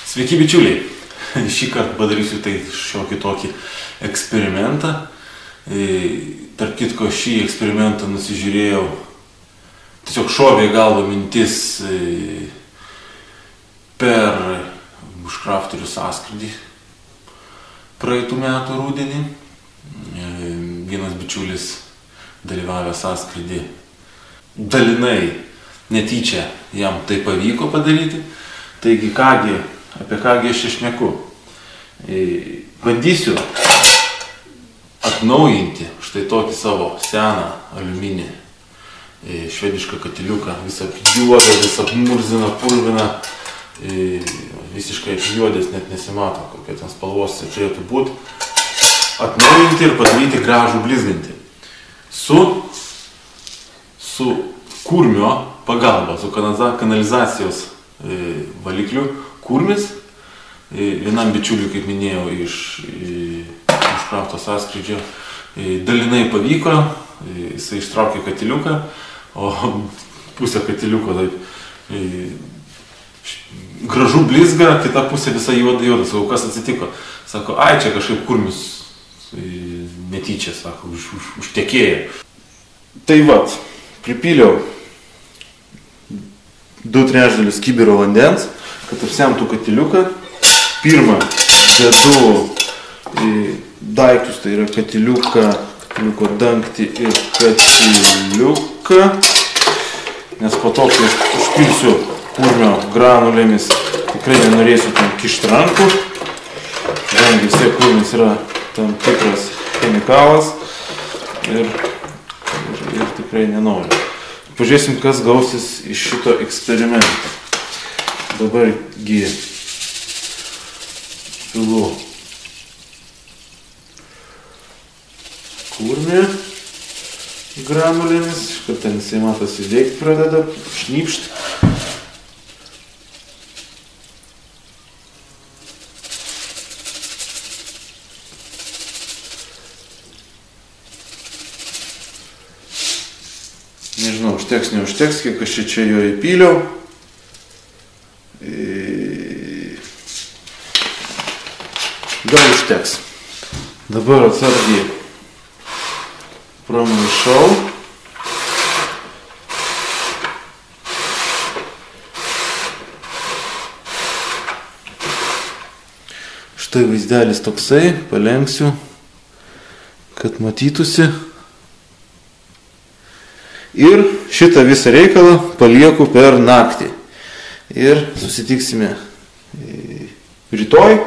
Sveiki bičiuliai, šį kartą padarysiu tai šiokį tokį eksperimentą. Tarp kitko, šį eksperimentą nusižiūrėjau, tiesiog šovė į galvą mintis per bushcrafterių sąskrydį praeitų metų rudenį. Vienas bičiulis dalyvavęs sąskrydį dalinai netyčia jam tai pavyko padaryti. Taigi, apie kągi aš šneku. Bandysiu atnaujinti štai tokį savo seną aliuminį švedišką katiliuką, visą juodą, visą murziną, purviną, visiškai apjuodęs, net nesimato, kokia ten spalvos turėtų būti. Atnaujinti ir padaryti gražų blizgantį. Su kurmio pagalba, su kanalizacijos valikliu. Kurmis vienam bičiuliui, kaip minėjau, iš bushcrafto sąskrydžio dalinai pavyko, jisai ištraukė katiliuką, o pusė katiliuko taip gražu blizga, kita pusė visa juoda. Sakau, kas atsitiko? Sako, čia kažkaip kurmis netyčia, sako, užtekėjo. Tai vat, pripyliau 2/3 kibiro vandens, kad apsemtų katiliuką. Pirmą dedu daiktus, tai yra katiliuko dangtį ir katiliuką, nes po to, kai užpilsiu kurmio granulėmis, tikrai nenorėsiu tam kišti rankų, kadangi vis tiek kurmis yra tam tikras chemikalas ir tikrai nenoriu. Pažiūrėsim, kas gausis iš šito eksperimento. Dabargi pilu kurmį granulėmis, kad ten jisai matosi veikti pradeda, šnypšt. Nežinau, užteks, neužteks, kiek aš čia jo įpyliau. Gal užteks. Dabar atsargiai pramaišau. Štai vaizdelis toksai, palenksiu, kad matytųsi. Ir šitą visą reikalą palieku per naktį. Ir susitiksime rytoj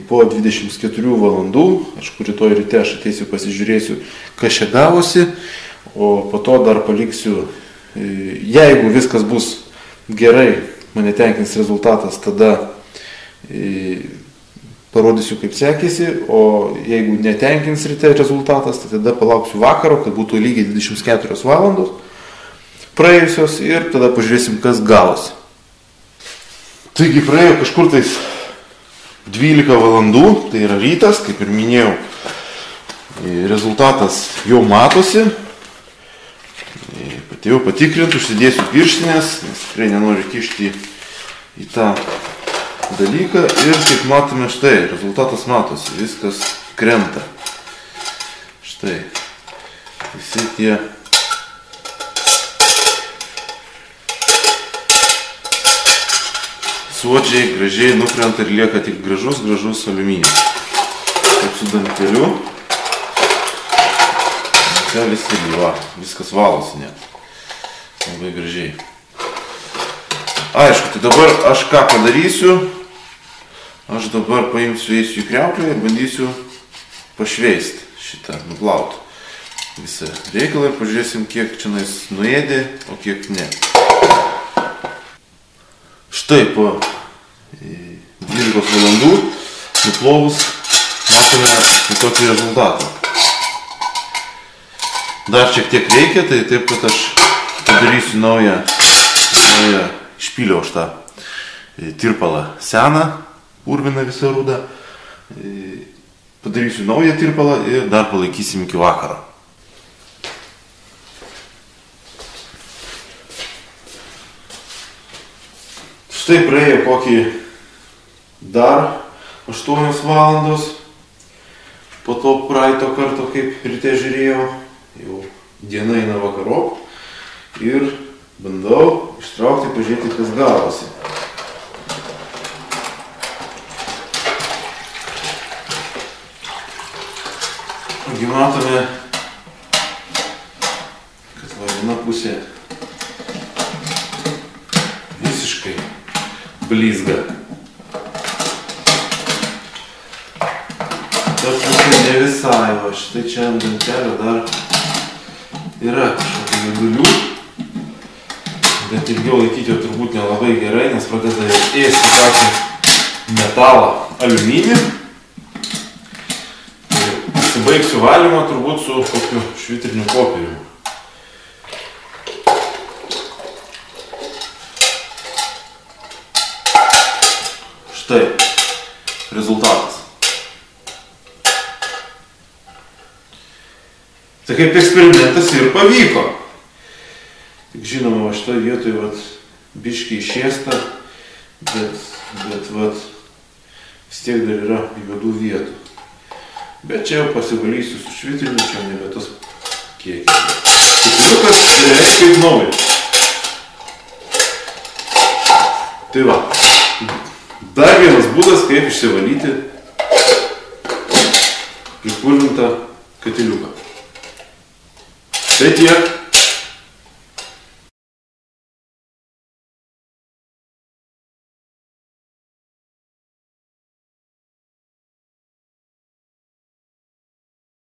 po 24 valandų. Aišku, rytoj ryte aš ateisiu, pasižiūrėsiu, kas čia gavosi. O po to dar paliksiu, jeigu viskas bus gerai, mane tenkins rezultatas, tada parodysiu, kaip sekėsi, o jeigu netenkins ryte rezultatas, tai tada palauksiu vakaro, kad būtų lygiai 24 valandos praėjusios ir tada pažiūrėsim, kas gavosi. Taigi praėjo kažkur tais 12 valandų, tai yra rytas, kaip ir minėjau, rezultatas jau matosi. Atėjau patikrinti, užsidėsiu pirštinės, nes tikrai nenoriu kišti į tą dalyką ir kaip matome, štai, rezultatas matosi, viskas krenta. Štai, visi tie suodžiai gražiai nukrenta ir lieka tik gražus aliuminis. Taip su danteliu. Dantelis ir va, viskas valosi net. Labai gražiai. Aišku, tai dabar aš ką padarysiu? Aš dabar paimsiu, eisiu į kriauklę ir bandysiu pašveisti šitą, nuplauti visą reikalą ir pažiūrėsim, kiek čia nuėdė, o kiek ne. Štai po 12 valandų nuplovus matome tokį rezultatą. Dar šiek tiek reikia, tai taip, kad aš padarysiu naują išpyliau aš tą tirpalą seną, purviną visą rudą, padarysiu naują tirpalą ir dar palaikysim iki vakaro. Štai praėjo kokį dar 8 valandos. Po to praeito karto, kaip ryte žiūrėjau, jau diena eina vakarop ir bandau ištraukti, pažiūrėti, kas gavosi. Ogi matome, kad viena pusė visiškai blizga. Ta pusė ne visai, o štai čia ant dantelio dar yra kažkokių judulių, bet ilgiau laikyti jau turbūt nelabai gerai, nes pradeda ėsti tokį metalą aliuminį. Ir pasibaigsiu valymą turbūt su kokiu švitriniu popieriu. Štai rezultatas. Tai kaip eksperimentas ir pavyko. Tik žinoma, va šitoje vietoje vat biškiai išėsta, bet vat vis tiek dar yra juodų vietų. Bet čia jau pasivalysiu su švitriniu, čia nebe tas kiekis. Keturiukas beveik kaip naujas. Tai va, dar vienas būdas, kaip išsivalyti pripurvintą katiliuką. Tai tiek.